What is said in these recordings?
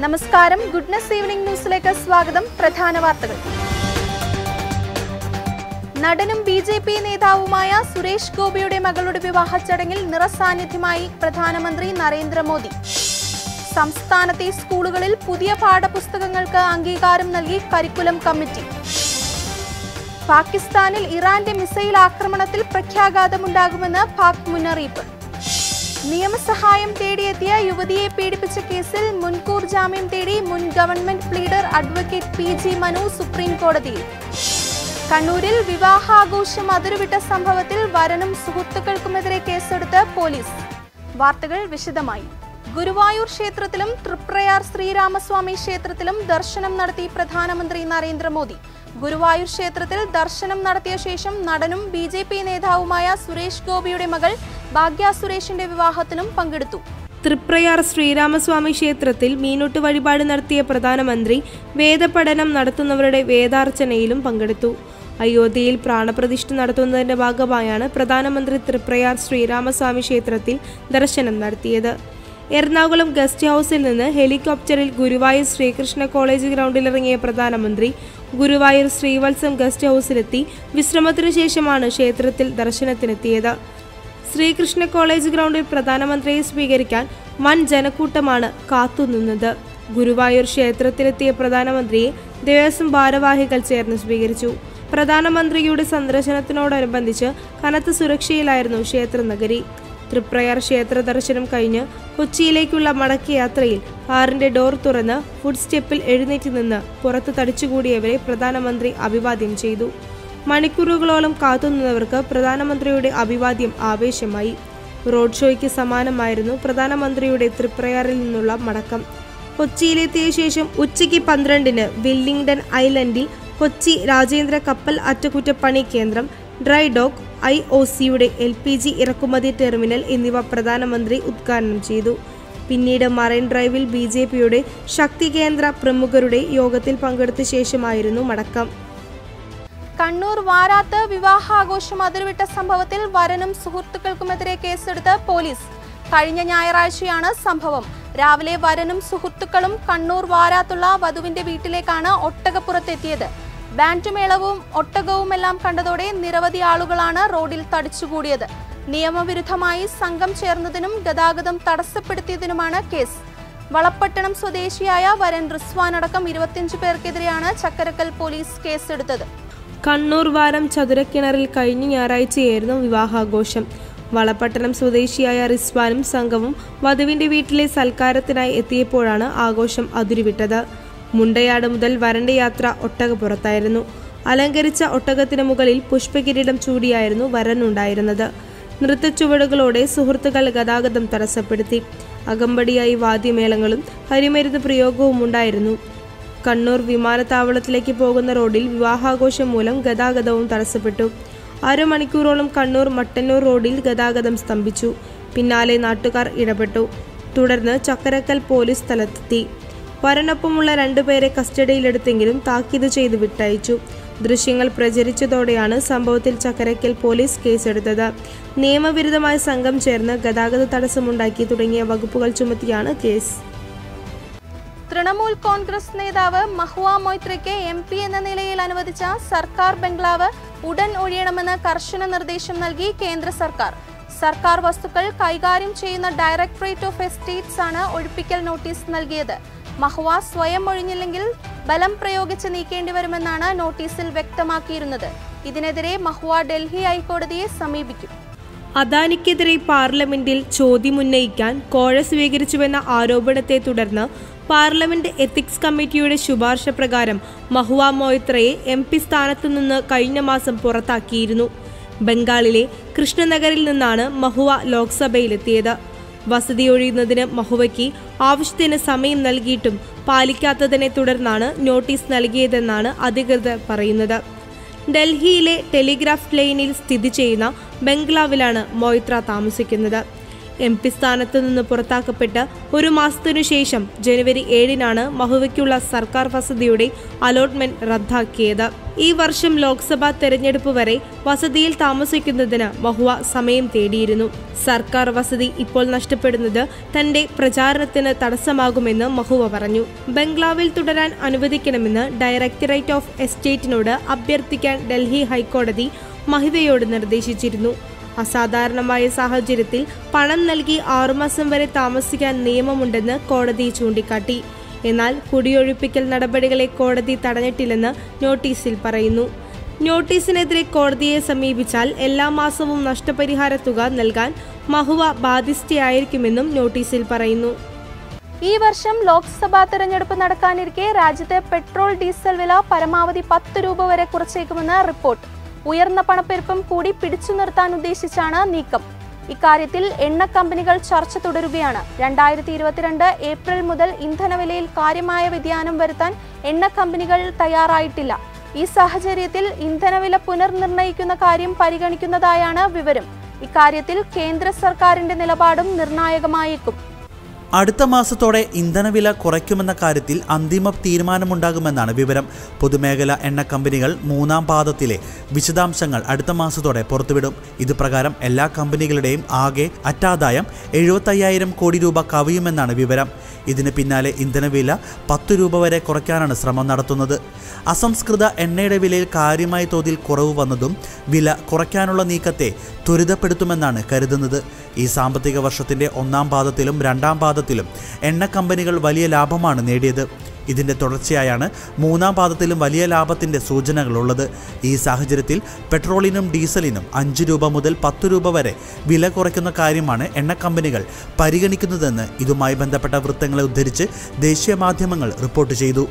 നമസ്കാരം, goodness evening ന്യൂസിലേക്ക് സ്വാഗതം. പ്രധാന വാർത്തകൾ. നടനും ബിജെപി നേതാവുമായ സുരേഷ് ഗോപിയുടെ മകളുടെ വിവാഹ ചടങ്ങിൽ നിറസാന്നിധ്യമായി പ്രധാനമന്ത്രി നരേന്ദ്രമോദി. സംസ്ഥാനത്തെ സ്കൂളുകളിൽ പുതിയ പാഠപുസ്തകങ്ങൾക്ക് അംഗീകാരം നൽകി കരിക്കുലം കമ്മിറ്റി. പാകിസ്ഥാനിൽ ഇറാന്റെ മിസൈൽ ആക്രമണത്തിൽ പ്രത്യാഘാതമുണ്ടാകുമെന്ന് പാക് മുന്നറിയിപ്പ്. നിയമസഹായം തേടിയെത്തിയ യുവതിയെ പീഡിപ്പിച്ച കേസിൽ മുൻകൂർ ജാമ്യം തേടി മുൻ government pleader advocate PG Manu supreme കോടതിയിൽ. കണ്ണൂരിൽ വിവാഹാഘോഷം അതിരുവിട്ട സംഭവത്തിൽ വരനും സുഹൃത്തുക്കൾക്കുമെതിരെ കേസെടുത്ത് പോലീസ്. വാർത്തകൾ വിശദമായി. ഗുരുവായൂർ ക്ഷേത്രത്തിലും തൃപ്രയാർ ശ്രീരാമസ്വാമി ക്ഷേത്രത്തിലും ദർശനം നടത്തി പ്രധാനമന്ത്രി നരേന്ദ്രമോദി. ഗുരുവായൂർ ക്ഷേത്രത്തിൽ ദർശനം നടത്തിയ ശേഷം നടനും BJP നേതാവുമായ സുരേഷ് ഗോപിയുടെ മകൾ ഭാഗ്യ സുരേഷിന്റെ വിവാഹത്തിനും പങ്കെടുത്തു. തൃപ്രയാർ ശ്രീരാമസ്വാമി ക്ഷേത്രത്തിൽ മീനൂട്ട് വഴിപാട് നടത്തിയ പ്രധാനമന്ത്രി വേദപഠനം നടത്തുന്നവരുടെ വേദാർച്ചനയിലും പങ്കെടുത്തു. അയോധ്യയിൽ പ്രാണപ്രതിഷ്ഠ നടത്തുന്നതിന്റെ ഭാഗമായാണ് പ്രധാനമന്ത്രി തൃപ്രയാർ ശ്രീരാമസ്വാമി ക്ഷേത്രത്തിൽ ദർശനം നടത്തിയത്. എറണാകുളം ഗസ്റ്റ് ഹൌസിൽ നിന്ന് ഹെലികോപ്റ്ററിൽ ഗുരുവായൂർ ശ്രീകൃഷ്ണ കോളേജ് ഗ്രൗണ്ടിലിറങ്ങിയ പ്രധാനമന്ത്രി ഗുരുവായൂർ ശ്രീവത്സം ഗസ്റ്റ് ഹൌസിലെത്തി വിശ്രമത്തിനു ശേഷമാണ് ക്ഷേത്രത്തിൽ ദർശനത്തിനെത്തിയത്. ശ്രീകൃഷ്ണ കോളേജ് ഗ്രൗണ്ടിൽ പ്രധാനമന്ത്രിയെ സ്വീകരിക്കാൻ വൻ ജനക്കൂട്ടമാണ് കാത്തുനിന്നത്. ഗുരുവായൂർ ക്ഷേത്രത്തിലെത്തിയ പ്രധാനമന്ത്രിയെ ദേവസ്വം ഭാരവാഹികൾ ചേർന്ന് സ്വീകരിച്ചു. പ്രധാനമന്ത്രിയുടെ സന്ദർശനത്തിനോടനുബന്ധിച്ച് കനത്ത സുരക്ഷയിലായിരുന്നു ക്ഷേത്ര നഗരി. തൃപ്രയാർ ക്ഷേത്ര ദർശനം കഴിഞ്ഞ് കൊച്ചിയിലേക്കുള്ള മടക്കയാത്രയിൽ കാറിന്റെ ഡോർ തുറന്ന് ഫുഡ് സ്റ്റെപ്പിൽ എഴുന്നേറ്റ് നിന്ന് പുറത്ത് തടിച്ചുകൂടിയവരെ പ്രധാനമന്ത്രി അഭിവാദ്യം ചെയ്തു. മണിക്കൂറുകളോളം കാത്തുനിന്നവർക്ക് പ്രധാനമന്ത്രിയുടെ അഭിവാദ്യം ആവേശമായി. റോഡ് ഷോയ്ക്ക് സമാനമായിരുന്നു പ്രധാനമന്ത്രിയുടെ തൃപ്രയാറിൽ നിന്നുള്ള മടക്കം. കൊച്ചിയിലെത്തിയ ശേഷം ഉച്ചയ്ക്ക് 12-ന് വില്ലിംഗ്ടൺ ഐലൻഡിൽ കൊച്ചി രാജ്യാന്തര കപ്പൽ അറ്റകുറ്റപ്പണി കേന്ദ്രം, ഡ്രൈ ഡോക്ക്, IOCയുടെ LPG ഇറക്കുമതി ടെർമിനൽ എന്നിവ പ്രധാനമന്ത്രി ഉദ്ഘാടനം ചെയ്തു. പിന്നീട് മറൈൻ ഡ്രൈവിൽ BJPയുടെ ശക്തി കേന്ദ്ര പ്രമുഖരുടെ യോഗത്തിൽ പങ്കെടുത്ത ശേഷമായിരുന്നു മടക്കം. കണ്ണൂർ വാരാത്ത് വിവാഹാഘോഷം അതിരുവിട്ട സംഭവത്തിൽ വരനും സുഹൃത്തുക്കൾക്കുമെതിരെ കേസെടുത്ത് പോലീസ്. കഴിഞ്ഞ ഞായറാഴ്ചയാണ് സംഭവം. രാവിലെ വരനും സുഹൃത്തുക്കളും കണ്ണൂർ വാരാത്തുള്ള വധുവിന്റെ വീട്ടിലേക്കാണ് ഒട്ടകപ്പുറത്തെത്തിയത്. ബാൻഡുമേളവും ഒട്ടകവുമെല്ലാം കണ്ടതോടെ നിരവധി ആളുകളാണ് റോഡിൽ തടിച്ചുകൂടിയത്. നിയമവിരുദ്ധമായി സംഘം ചേർന്നതിനും ഗതാഗതം തടസ്സപ്പെടുത്തിയതിനുമാണ് കേസ്. വളപ്പട്ടണം സ്വദേശിയായ വരൻ റിസ്വാൻ അടക്കം 25 പേർക്കെതിരെയാണ് ചക്കരക്കൽ പോലീസ് കേസെടുത്തത്. കണ്ണൂർ വാരം ചതുരക്കിണറിൽ കഴിഞ്ഞ ഞായറാഴ്ചയായിരുന്നു വിവാഹാഘോഷം. വളപ്പട്ടണം സ്വദേശിയായ റിസ്വാനും സംഘവും വധുവിന്റെ വീട്ടിലെ സൽക്കാരത്തിനായി എത്തിയപ്പോഴാണ് ആഘോഷം അതിരുവിട്ടത്. മുണ്ടയാട് മുതൽ വരന്റെ യാത്ര ഒട്ടകപ്പുറത്തായിരുന്നു. അലങ്കരിച്ച ഒട്ടകത്തിന് മുകളിൽ പുഷ്പകിരീടം ചൂടിയായിരുന്നു വരനുണ്ടായിരുന്നത്. നൃത്തച്ചുവടുകളോടെ സുഹൃത്തുക്കൾ ഗതാഗതം തടസ്സപ്പെടുത്തി. അകമ്പടിയായി വാദ്യമേളങ്ങളും കരിമരുന്ന് പ്രയോഗവും ഉണ്ടായിരുന്നു. കണ്ണൂർ വിമാനത്താവളത്തിലേക്ക് പോകുന്ന റോഡിൽ വിവാഹാഘോഷം മൂലം ഗതാഗതവും തടസ്സപ്പെട്ടു. അരമണിക്കൂറോളം കണ്ണൂർ മട്ടന്നൂർ റോഡിൽ ഗതാഗതം സ്തംഭിച്ചു. പിന്നാലെ നാട്ടുകാർ ഇടപെട്ടു. തുടർന്ന് ചക്കരക്കൽ പോലീസ് സ്ഥലത്തെത്തി. വരനൊപ്പമുള്ള 2 പേരെ കസ്റ്റഡിയിലെടുത്തെങ്കിലും താക്കീത് ചെയ്ത് വിട്ടയച്ചു. ദൃശ്യങ്ങൾ പ്രചരിച്ചതോടെയാണ് സംഭവത്തിൽ ചക്കരക്കൽ പോലീസ് കേസെടുത്തത്. നിയമവിരുദ്ധമായ സംഘം ചേർന്ന് ഗതാഗത തടസ്സമുണ്ടാക്കി തുടങ്ങിയ വകുപ്പുകൾ ചുമത്തിയാണ് കേസ്. തൃണമൂൽ കോൺഗ്രസ് നേതാവ് മഹുവ മൊയ്ത്രയ്ക്ക് MP എന്ന നിലയിൽ അനുവദിച്ച സർക്കാർ ബംഗ്ലാവ് ഉടൻ ഒഴിയണമെന്ന് കർശന നിർദ്ദേശം നൽകി കേന്ദ്ര സർക്കാർ. സർക്കാർ വസ്തുക്കൾ കൈകാര്യം ചെയ്യുന്ന ഡയറക്ടറേറ്റ് ഓഫ് എസ്റ്റേറ്റ്സ് ആണ് ഒഴിപ്പിക്കൽ നോട്ടീസ് നൽകിയത്. മഹുവ സ്വയം ഒഴിഞ്ഞില്ലെങ്കിൽ ബലം പ്രയോഗിച്ച് നീക്കേണ്ടി വരുമെന്നാണ് നോട്ടീസിൽ വ്യക്തമാക്കിയിരുന്നത്. ഇതിനെതിരെ മഹുവ ഡൽഹി ഹൈക്കോടതിയെ സമീപിക്കും. അദാനിക്കെതിരെ പാർലമെന്റിൽ ചോദ്യമുന്നയിക്കാൻ കോഴ സ്വീകരിച്ചുവെന്ന ആരോപണത്തെ തുടർന്ന് പാർലമെന്റ് എത്തിക്സ് കമ്മിറ്റിയുടെ ശുപാർശ പ്രകാരം മഹുവ മൊയ്ത്രയെ MP സ്ഥാനത്തു നിന്ന് കഴിഞ്ഞ മാസം പുറത്താക്കിയിരുന്നു. ബംഗാളിലെ കൃഷ്ണനഗറിൽ നിന്നാണ് മഹുവ ലോക്സഭയിലെത്തിയത്. വസതി ഒഴിയുന്നതിന് മഹുവയ്ക്ക് ആവശ്യത്തിന് സമയം നൽകിയിട്ടും പാലിക്കാത്തതിനെ തുടർന്നാണ് നോട്ടീസ് നൽകിയതെന്നാണ് അധികൃതർ പറയുന്നത്. ഡൽഹിയിലെ ടെലിഗ്രാഫ് ലൈനിൽ സ്ഥിതി ചെയ്യുന്ന ബംഗ്ലാവിലാണ് മൊയ്ത്ര താമസിക്കുന്നത്. MP സ്ഥാനത്തു നിന്ന് പുറത്താക്കപ്പെട്ട് ഒരു മാസത്തിനു ശേഷം ജനുവരി 7-നാണ് മഹുവയ്ക്കുള്ള സർക്കാർ വസതിയുടെ അലോട്ട്മെന്റ് റദ്ദാക്കിയത്. ഈ വർഷം ലോക്സഭാ തെരഞ്ഞെടുപ്പ് വരെ വസതിയിൽ താമസിക്കുന്നതിന് മഹുവ സമയം തേടിയിരുന്നു. സർക്കാർ വസതി ഇപ്പോൾ നഷ്ടപ്പെടുന്നത് തന്റെ പ്രചാരണത്തിന് തടസ്സമാകുമെന്ന് മഹുവ പറഞ്ഞു. ബംഗ്ലാവിൽ തുടരാൻ അനുവദിക്കണമെന്ന് ഡയറക്ടറേറ്റ് ഓഫ് എസ്റ്റേറ്റിനോട് അഭ്യർത്ഥിക്കാൻ ഡൽഹി ഹൈക്കോടതി മഹുവയോട് നിർദ്ദേശിച്ചിരുന്നു. അസാധാരണമായ സാഹചര്യത്തിൽ പണം നൽകി 6 മാസം വരെ താമസിക്കാൻ നിയമമുണ്ടെന്ന് കോടതി ചൂണ്ടിക്കാട്ടി. എന്നാൽ കുടിയൊഴിപ്പിക്കൽ നടപടികളെ കോടതി തടഞ്ഞിട്ടില്ലെന്ന് നോട്ടീസിൽ പറയുന്നു. നോട്ടീസിനെതിരെ കോടതിയെ സമീപിച്ചാൽ എല്ലാ മാസവും നഷ്ടപരിഹാര തുക നൽകാൻ മഹുവ ബാധ്യസ്ഥയായിരിക്കുമെന്നും നോട്ടീസിൽ പറയുന്നു. ഈ വർഷം ലോക്സഭാ തെരഞ്ഞെടുപ്പ് നടക്കാനിരിക്കെ രാജ്യത്തെ പെട്രോൾ ഡീസൽ വില പരമാവധി 10 രൂപ വരെ കുറച്ചേക്കുമെന്ന് റിപ്പോർട്ട്. ഉയർന്ന പണപ്പെരുപ്പം കൂടി പിടിച്ചു നിർത്താൻ ഉദ്ദേശിച്ചാണ് നീക്കം. ഇക്കാര്യത്തിൽ എണ്ണ കമ്പനികൾ ചർച്ച തുടരുകയാണ്. 2022 ഏപ്രിൽ മുതൽ ഇന്ധനവിലയിൽ കാര്യമായ വ്യതിയാനം വരുത്താൻ എണ്ണ കമ്പനികൾ തയ്യാറായിട്ടില്ല. ഈ സാഹചര്യത്തിൽ ഇന്ധനവില പുനർനിർണയിക്കുന്ന കാര്യം പരിഗണിക്കുന്നതായാണ് വിവരം. ഇക്കാര്യത്തിൽ കേന്ദ്ര സർക്കാരിന്റെ നിലപാടും നിർണായകമായേക്കും. അടുത്ത മാസത്തോടെ ഇന്ധനവില കുറയ്ക്കുമെന്ന കാര്യത്തിൽ അന്തിമ തീരുമാനമുണ്ടാകുമെന്നാണ് വിവരം. പൊതുമേഖലാ എണ്ണ കമ്പനികൾ 3-ാം പാദത്തിലെ വിശദാംശങ്ങൾ അടുത്ത മാസത്തോടെ പുറത്തുവിടും. ഇതുപ്രകാരം എല്ലാ കമ്പനികളുടെയും ആകെ അറ്റാദായം 75,000 കോടി രൂപ കവിയുമെന്നാണ് വിവരം. ഇതിന് പിന്നാലെ ഇന്ധനവില 10 രൂപ വരെ കുറയ്ക്കാനാണ് ശ്രമം നടത്തുന്നത്. അസംസ്കൃത എണ്ണയുടെ വിലയിൽ കാര്യമായ തോതിൽ കുറവ് വന്നതും വില കുറയ്ക്കാനുള്ള നീക്കത്തെ ത്വരിതപ്പെടുത്തുമെന്നാണ് കരുതുന്നത്. ഈ സാമ്പത്തിക വർഷത്തിന്റെ 1-ാം പാദത്തിലും 2-ാം പാദത്തിലും എണ്ണ കമ്പനികൾ വലിയ ലാഭമാണ് നേടിയത്. ഇതിന്റെ തുടർച്ചയായാണ് 3-ാം പാദത്തിലും വലിയ ലാഭത്തിന്റെ സൂചനകളുള്ളത്. ഈ സാഹചര്യത്തിൽ പെട്രോളിനും ഡീസലിനും 5 രൂപ മുതൽ 10 രൂപ വരെ വില കുറയ്ക്കുന്ന കാര്യമാണ് എണ്ണ കമ്പനികൾ പരിഗണിക്കുന്നതെന്ന് ഇതുമായി ബന്ധപ്പെട്ട വൃത്തങ്ങളെ ഉദ്ധരിച്ച് ദേശീയ മാധ്യമങ്ങൾ റിപ്പോർട്ട് ചെയ്തു.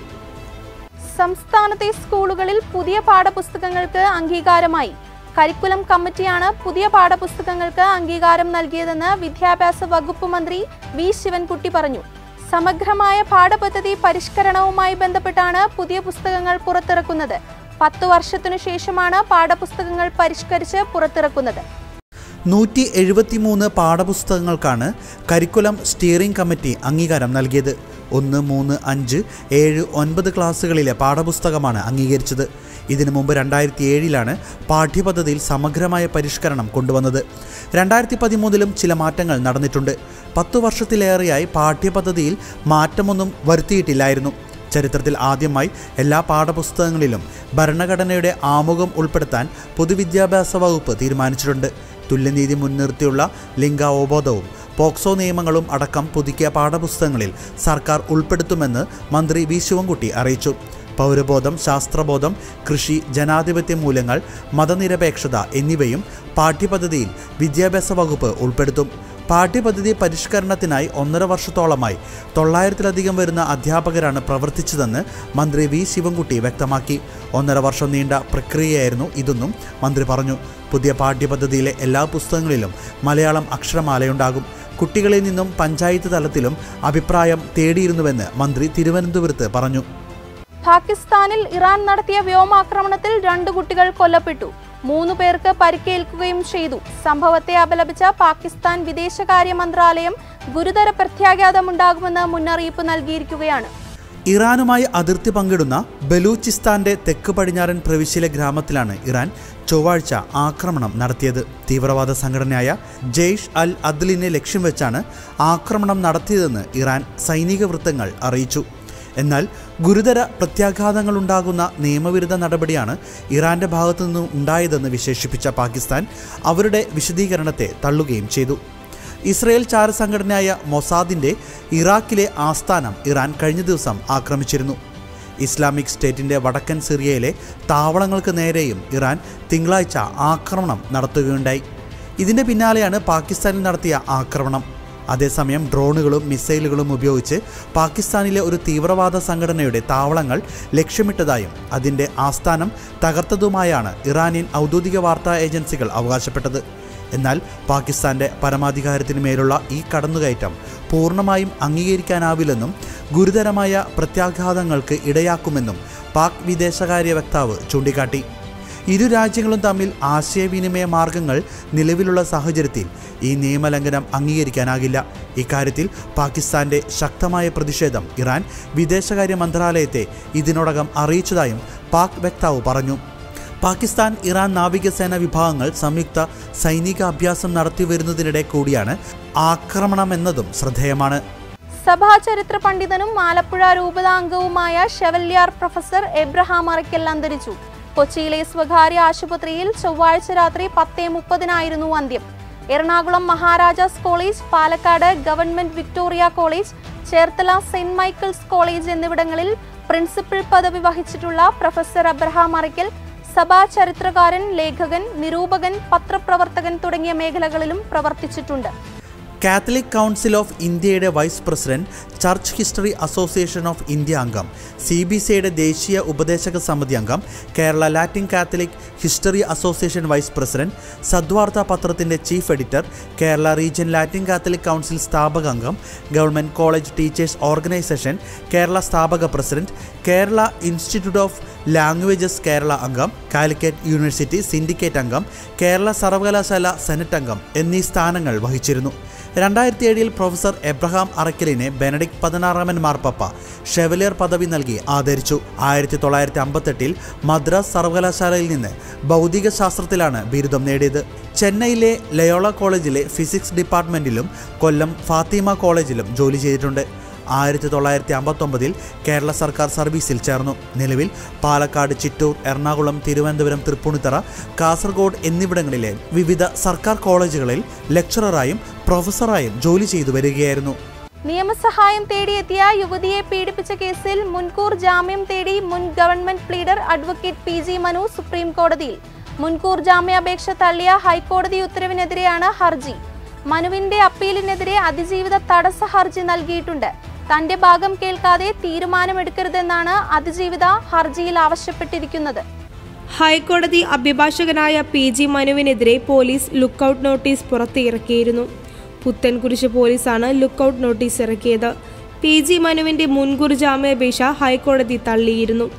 സംസ്ഥാനത്തെ സ്കൂളുകളിൽ പുതിയ പാഠപുസ്തകങ്ങൾക്ക് അംഗീകാരമായി. കരിക്കുലം കമ്മിറ്റിയാണ് പുതിയ പാഠപുസ്തകങ്ങൾക്ക് അംഗീകാരം നൽകിയതെന്ന് വിദ്യാഭ്യാസ വകുപ്പ് മന്ത്രി വി ശിവൻകുട്ടി പറഞ്ഞു. സമഗ്രമായ പാഠപദ്ധതി പരിഷ്കരണവുമായി ബന്ധപ്പെട്ടാണ് പുതിയ പുസ്തകങ്ങൾ പുറത്തിറക്കുന്നത്. 10 വർഷത്തിനു ശേഷമാണ് പാഠപുസ്തകങ്ങൾ പരിഷ്കരിച്ച് പുറത്തിറക്കുന്നത്. 173 പാഠപുസ്തകങ്ങൾക്കാണ് കരിക്കുലം സ്റ്റിയറിംഗ് കമ്മിറ്റി അംഗീകാരം നൽകിയത്. 1, 3, 5, 7, 9 ക്ലാസ്സുകളിലെ പാഠപുസ്തകമാണ് അംഗീകരിച്ചത്. ഇതിനു മുമ്പ് 2007-ലാണ് പാഠ്യപദ്ധതിയിൽ സമഗ്രമായ പരിഷ്കരണം കൊണ്ടുവന്നത്. 2013-ലും ചില മാറ്റങ്ങൾ നടന്നിട്ടുണ്ട്. 10 വർഷത്തിലേറെയായി പാഠ്യപദ്ധതിയിൽ മാറ്റമൊന്നും വരുത്തിയിട്ടില്ലായിരുന്നു. ചരിത്രത്തിൽ ആദ്യമായി എല്ലാ പാഠപുസ്തകങ്ങളിലും ഭരണഘടനയുടെ ആമുഖം ഉൾപ്പെടുത്താൻ പൊതുവിദ്യാഭ്യാസ വകുപ്പ് തീരുമാനിച്ചിട്ടുണ്ട്. തുല്യനീതി മുൻനിർത്തിയുള്ള ലിംഗാവബോധവും പോക്സോ നിയമങ്ങളും അടക്കം പുതുക്കിയ പാഠപുസ്തകങ്ങളിൽ സർക്കാർ ഉൾപ്പെടുത്തുമെന്ന് മന്ത്രി വി ശിവൻകുട്ടി അറിയിച്ചു. പൗരബോധം, ശാസ്ത്രബോധം, കൃഷി, ജനാധിപത്യ മൂല്യങ്ങൾ, മതനിരപേക്ഷത എന്നിവയും പാഠ്യപദ്ധതിയിൽ വിദ്യാഭ്യാസ വകുപ്പ് ഉൾപ്പെടുത്തും. പാഠ്യപദ്ധതി പരിഷ്കരണത്തിനായി 1.5 വർഷത്തോളമായി 900-ലധികം വരുന്ന അധ്യാപകരാണ് പ്രവർത്തിച്ചതെന്ന് മന്ത്രി വി ശിവൻകുട്ടി വ്യക്തമാക്കി. 1.5 വർഷം നീണ്ട പ്രക്രിയയായിരുന്നു ഇതെന്നും മന്ത്രി പറഞ്ഞു. പുതിയ പാഠ്യപദ്ധതിയിലെ എല്ലാ പുസ്തകങ്ങളിലും മലയാളം അക്ഷരമാലയുണ്ടാകും. കുട്ടികളിൽ നിന്നും പഞ്ചായത്ത് തലത്തിലും അഭിപ്രായം തേടിയിരുന്നുവെന്ന് മന്ത്രി തിരുവനന്തപുരത്ത് പറഞ്ഞു. പാകിസ്ഥാനിൽ ഇറാൻ നടത്തിയ വ്യോമാക്രമണത്തിൽ 2 കുട്ടികൾ കൊല്ലപ്പെട്ടു. 3 പേർക്ക് പരിക്കേൽക്കുകയും ചെയ്തു. സംഭവത്തെ അപലപിച്ച പാകിസ്ഥാൻ വിദേശകാര്യ മന്ത്രാലയം ഗുരുതര പ്രത്യാഘാതമുണ്ടാകുമെന്ന് മുന്നറിയിപ്പ് നൽകിയിരിക്കുകയാണ്. ഇറാനുമായി അതിർത്തി പങ്കിടുന്ന ബലൂചിസ്ഥാന്റെ തെക്ക് പടിഞ്ഞാറൻ പ്രവിശ്യയിലെ ഗ്രാമത്തിലാണ് ഇറാൻ ചൊവ്വാഴ്ച ആക്രമണം നടത്തിയത്. തീവ്രവാദ സംഘടനയായ ജെയ്ഷ് അൽ അദ്ലിനെ ലക്ഷ്യം വെച്ചാണ് ആക്രമണം നടത്തിയതെന്ന് ഇറാൻ സൈനിക വൃത്തങ്ങൾ അറിയിച്ചു. എന്നാൽ ഗുരുതര പ്രത്യാഘാതങ്ങളുണ്ടാകുന്ന നിയമവിരുദ്ധ നടപടിയാണ് ഇറാന്റെ ഭാഗത്തുനിന്നും ഉണ്ടായതെന്ന് വിശേഷിപ്പിച്ച പാകിസ്ഥാൻ അവരുടെ വിശദീകരണത്തെ തള്ളുകയും ചെയ്തു. ഇസ്രയേൽ ചാരസംഘടനയായ മൊസാദിന്റെ ഇറാഖിലെ ആസ്ഥാനം ഇറാൻ കഴിഞ്ഞ ദിവസം ആക്രമിച്ചിരുന്നു. ഇസ്ലാമിക് സ്റ്റേറ്റിന്റെ വടക്കൻ സിറിയയിലെ താവളങ്ങൾക്ക് നേരെയും ഇറാൻ തിങ്കളാഴ്ച ആക്രമണം നടത്തുകയുണ്ടായി. ഇതിന്റെ പിന്നാലെയാണ് പാകിസ്ഥാനിൽ നടത്തിയ ആക്രമണം. അതേസമയം ഡ്രോണുകളും മിസൈലുകളും ഉപയോഗിച്ച് പാകിസ്ഥാനിലെ ഒരു തീവ്രവാദ സംഘടനയുടെ താവളങ്ങൾ ലക്ഷ്യമിട്ടതായും അതിൻ്റെ ആസ്ഥാനം തകർത്തതുമായാണ് ഇറാനിയൻ ഔദ്യോഗിക വാർത്താ ഏജൻസികൾ അവകാശപ്പെട്ടത്. എന്നാൽ പാകിസ്ഥാന്റെ പരമാധികാരത്തിന് മേലുള്ള ഈ കടന്നുകയറ്റം പൂർണ്ണമായും അംഗീകരിക്കാനാവില്ലെന്നും ഗുരുതരമായ പ്രത്യാഘാതങ്ങൾക്ക് ഇടയാക്കുമെന്നും പാക് വിദേശകാര്യ വക്താവ് ചൂണ്ടിക്കാട്ടി. ഇരു രാജ്യങ്ങളും തമ്മിൽ ആശയവിനിമയ മാർഗങ്ങൾ നിലവിലുള്ള സാഹചര്യത്തിൽ ഈ നിയമലംഘനം അംഗീകരിക്കാനാകില്ല. ഇക്കാര്യത്തിൽ പാകിസ്ഥാന്റെ ശക്തമായ പ്രതിഷേധം ഇറാൻ വിദേശകാര്യ മന്ത്രാലയത്തെ ഇതിനോടകം അറിയിച്ചതായും പാക് വക്താവ് പറഞ്ഞു. പാകിസ്ഥാൻ ഇറാൻ നാവികസേന വിഭാഗങ്ങൾ സംയുക്ത സൈനിക അഭ്യാസം നടത്തിവരുന്നതിനിടെ കൂടിയാണ് ആക്രമണമെന്നതും ശ്രദ്ധേയമാണ്. സഭാ ചരിത്ര പണ്ഡിതനും ആലപ്പുഴ രൂപതാംഗവുമായ ഷെവല്യാർ പ്രൊഫസർ എബ്രഹാം അറയ്ക്കൽ അന്തരിച്ചു. കൊച്ചിയിലെ സ്വകാര്യ ആശുപത്രിയിൽ ചൊവ്വാഴ്ച രാത്രി 10:30 അന്ത്യം. Ernakulam Maharaja's college, Palakkad government Victoria college, Cherthala saint Michael's college എന്നിവിടങ്ങളിൽ പ്രിൻസിപ്പൽ പദവി വഹിച്ചിട്ടുള്ള പ്രൊഫസർ എബ്രഹാം അറയ്ക്കൽ സഭാ ചരിത്രകാരൻ, ലേഖകൻ, നിരൂപകൻ, പത്രപ്രവർത്തകൻ തുടങ്ങിയ മേഖലകളിലും പ്രവർത്തിച്ചിട്ടുണ്ട്. കാത്തലിക് കൗൺസിൽ ഓഫ് ഇന്ത്യയുടെ vice president, church history association of India അംഗം, CBCയുടെ ദേശീയ ഉപദേശക സമിതി അംഗം, Kerala Latin Catholic history association vice president, Sadvartha പത്രത്തിന്റെ chief editor, Kerala region Latin Catholic council സ്ഥാപക അംഗം, government college teachers organisation Kerala സ്ഥാപക president, Kerala institute of languages Kerala അംഗം, കാലിക്കറ്റ് യൂണിവേഴ്സിറ്റി സിൻഡിക്കേറ്റ് അംഗം, കേരള സർവകലാശാല സെനറ്റ് അംഗം എന്നീ സ്ഥാനങ്ങൾ വഹിച്ചിരുന്നു. 2007 പ്രൊഫസർ എബ്രഹാം അറയ്ക്കലിനെ ബെനഡിക്ട് 16 മാർപ്പാപ്പ ഷെവലിയർ പദവി നൽകി ആദരിച്ചു. 1958 മദ്രാസ് സർവകലാശാലയിൽ നിന്ന് ഭൗതിക ശാസ്ത്രത്തിലാണ് ബിരുദം നേടിയത്. ചെന്നൈയിലെ ലയോള കോളേജിലെ ഫിസിക്സ് ഡിപ്പാർട്ട്മെന്റിലും കൊല്ലം ഫാത്തിമ കോളേജിലും ജോലി ചെയ്തിട്ടുണ്ട്. 1959 കേരള സർക്കാർ സർവീസിൽ ചേർന്നു. നിലവിൽ പാലക്കാട്, ചിറ്റൂർ, എറണാകുളം, തിരുവനന്തപുരം, തൃപ്പൂണിത്തറ, കാസർഗോഡ് എന്നിവിടങ്ങളിലെ വിവിധ സർക്കാർ കോളേജുകളിൽ ലെക്ചററായും പ്രൊഫസറായും ജോലി ചെയ്തു വരികയായിരുന്നു. നിയമസഹായം തേടിയെത്തിയ യുവതിയെ പീഡിപ്പിച്ച കേസിൽ മുൻകൂർ ജാമ്യം തേടി മുൻ government pleader advocate PG Manu supreme കോടതിയിൽ. മുൻകൂർ ജാമ്യാപേക്ഷ തള്ളിയ ഹൈക്കോടതി ഉത്തരവിനെതിരെയാണ് ഹർജി. മനുവിന്റെ അപ്പീലിനെതിരെ അതിജീവിത തടസ്സ ഹർജി നൽകിയിട്ടുണ്ട്. തന്റെ ഭാഗം കേൾക്കാതെ തീരുമാനമെടുക്കരുതെന്നാണ് അതിജീവിത ഹർജിയിൽ ആവശ്യപ്പെട്ടിരിക്കുന്നത്. ഹൈക്കോടതി അഭിഭാഷകനായ PG മനുവിനെതിരെ പോലീസ് ലുക്കൌട്ട് നോട്ടീസ് പുറത്തിറക്കിയിരുന്നു. പുത്തൻകുരിശ് പോലീസാണ് ലുക്കൌട്ട് നോട്ടീസ് ഇറക്കിയത്. PG മനുവിന്റെ മുൻകൂർ ജാമ്യാപേക്ഷ ഹൈക്കോടതി തള്ളിയിരുന്നു.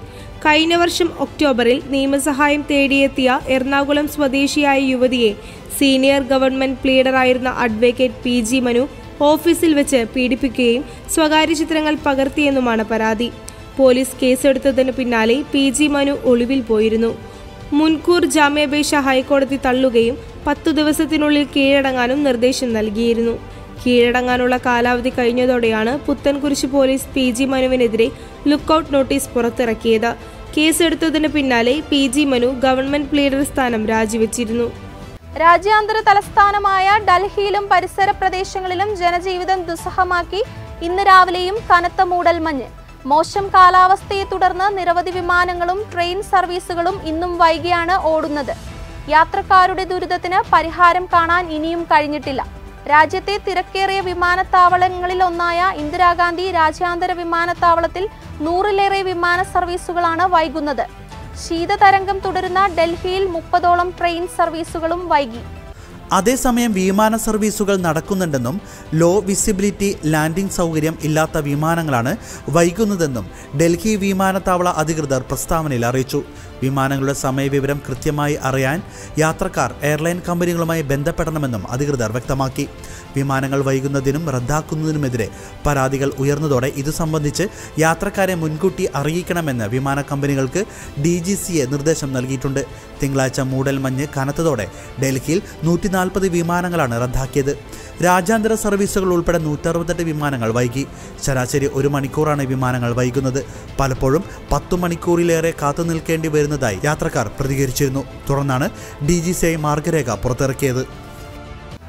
കഴിഞ്ഞ വർഷം ഒക്ടോബറിൽ നിയമസഹായം തേടിയെത്തിയ എറണാകുളം സ്വദേശിയായ യുവതിയെ സീനിയർ ഗവൺമെന്റ് പ്ലീഡറായിരുന്ന അഡ്വക്കേറ്റ് PG മനു ഓഫീസിൽ വെച്ച് പീഡിപ്പിക്കുകയും സ്വകാര്യ ചിത്രങ്ങൾ പകർത്തിയെന്നുമാണ് പരാതി. പോലീസ് കേസെടുത്തതിന് പിന്നാലെ PG മനു ഒളിവിൽ പോയിരുന്നു. മുൻകൂർ ജാമ്യാപേക്ഷ ഹൈക്കോടതി തള്ളുകയും 10 ദിവസത്തിനുള്ളിൽ കീഴടങ്ങാനും നിർദ്ദേശം നൽകിയിരുന്നു. കീഴടങ്ങാനുള്ള കാലാവധി കഴിഞ്ഞതോടെയാണ് പുത്തൻകുരിശ് പോലീസ് PG മനുവിനെതിരെ ലുക്കൌട്ട് നോട്ടീസ് പുറത്തിറക്കിയത്. കേസെടുത്തതിന് പിന്നാലെ PG മനു ഗവൺമെന്റ് പ്ലീഡർ സ്ഥാനം രാജിവെച്ചിരുന്നു. രാജ്യാന്തര തലസ്ഥാനമായ ഡൽഹിയിലും പരിസര പ്രദേശങ്ങളിലും ജനജീവിതം ദുസ്സഹമാക്കി ഇന്ന് രാവിലെയും കനത്ത മൂടൽമഞ്ഞ്. മോശം കാലാവസ്ഥയെ തുടർന്ന് നിരവധി വിമാനങ്ങളും ട്രെയിൻ സർവീസുകളും ഇന്നും വൈകിയാണ് ഓടുന്നത്. യാത്രക്കാരുടെ ദുരിതത്തിന് പരിഹാരം കാണാൻ ഇനിയും കഴിഞ്ഞിട്ടില്ല. രാജ്യത്തെ തിരക്കേറിയ വിമാനത്താവളങ്ങളിൽ ഒന്നായ ഇന്ദിരാഗാന്ധി രാജ്യാന്തര വിമാനത്താവളത്തിൽ 100-ലേറെ വിമാന സർവീസുകളാണ് വൈകുന്നത്. ശീതതരംഗം തുടരുന്ന ഡൽഹിയിൽ 30ഓളം ട്രെയിൻ സർവീസുകളും വൈകി. അതേസമയം വിമാന സർവീസുകൾ നടക്കുന്നുണ്ടെന്നും ലോ വിസിബിലിറ്റി ലാൻഡിംഗ് സൗകര്യം ഇല്ലാത്ത വിമാനങ്ങളാണ് വൈകുന്നതെന്നും ഡൽഹി വിമാനത്താവള അധികൃതർ പ്രസ്താവനയിൽ അറിയിച്ചു. വിമാനങ്ങളുടെ സമയവിവരം കൃത്യമായി അറിയാൻ യാത്രക്കാർ എയർലൈൻ കമ്പനികളുമായി ബന്ധപ്പെടണമെന്നും അധികൃതർ വ്യക്തമാക്കി. വിമാനങ്ങൾ വൈകുന്നതിനും റദ്ദാക്കുന്നതിനുമെതിരെ പരാതികൾ ഉയർന്നതോടെ ഇത് സംബന്ധിച്ച് യാത്രക്കാരെ മുൻകൂട്ടി അറിയിക്കണമെന്ന് വിമാന കമ്പനികൾക്ക് DGCA നിർദ്ദേശം നൽകിയിട്ടുണ്ട്. തിങ്കളാഴ്ച മൂടൽമഞ്ഞ് കനത്തതോടെ ഡൽഹിയിൽ 140 വിമാനങ്ങളാണ് റദ്ദാക്കിയത്. രാജ്യാന്തര സർവീസുകൾ ഉൾപ്പെടെ 168 വിമാനങ്ങൾ വൈകി. ശരാശരി 1 മണിക്കൂറാണ് വിമാനങ്ങൾ വൈകുന്നത്. പലപ്പോഴും 10 മണിക്കൂറിലേറെ കാത്തു നിൽക്കേണ്ടി വരുന്നതായി യാത്രക്കാർ പ്രതികരിച്ചിരുന്നു. തുടർന്നാണ് DGCA മാർഗരേഖ പുറത്തിറക്കിയത്.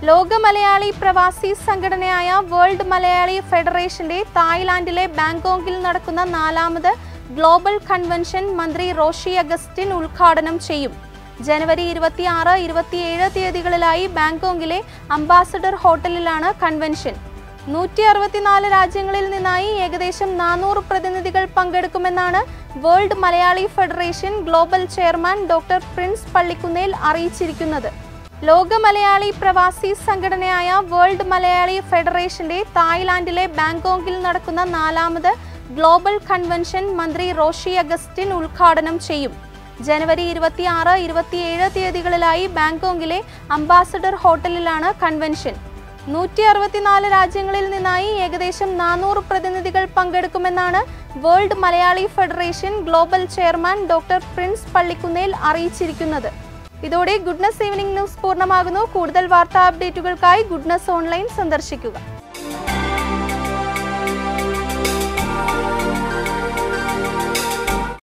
ലോക മലയാളി പ്രവാസി സംഘടനയായ വേൾഡ് മലയാളി ഫെഡറേഷന്റെ തായ്ലാന്റിലെ ബാങ്കോക്കിൽ നടക്കുന്ന 4ാമത് ഗ്ലോബൽ കൺവെൻഷൻ മന്ത്രി റോഷി അഗസ്റ്റിൻ ഉദ്ഘാടനം ചെയ്യും. ജനുവരി 26, 27 തീയതികളിലായി ബാങ്കോക്കിലെ അംബാസഡർ ഹോട്ടലിലാണ് കൺവെൻഷൻ. 164 രാജ്യങ്ങളിൽ നിന്നായി ഏകദേശം 400 പ്രതിനിധികൾ പങ്കെടുക്കുമെന്നാണ് world Malayali federation global chairman doctor Prince Pallikunnel അറിയിച്ചിരിക്കുന്നത്. ലോക മലയാളി പ്രവാസി സംഘടനയായ വേൾഡ് മലയാളി ഫെഡറേഷന്റെ തായ്ലാന്റിലെ ബാങ്കോക്കിൽ നടക്കുന്ന 4ാമത് ഗ്ലോബൽ കൺവെൻഷൻ മന്ത്രി റോഷി അഗസ്റ്റിൻ ഉദ്ഘാടനം ചെയ്യും. ജനുവരി 26, 27 തീയതികളിലായി ബാങ്കോക്കിലെ അംബാസഡർ ഹോട്ടലിലാണ് കൺവെൻഷൻ. 164 രാജ്യങ്ങളിൽ നിന്നായി ഏകദേശം 400 പ്രതിനിധികൾ പങ്കെടുക്കുമെന്നാണ് world Malayali federation global chairman doctor Prince Pallikunnel അറിയിച്ചിരിക്കുന്നത്. ഇതോടെ ഗുഡ്നസ് ഈവനിംഗ് ന്യൂസ് പൂർണ്ണമാകുന്നു. കൂടുതൽ വാർത്താ അപ്ഡേറ്റുകൾക്കായി ഗുഡ്നസ് ഓൺലൈൻ സന്ദർശിക്കുക.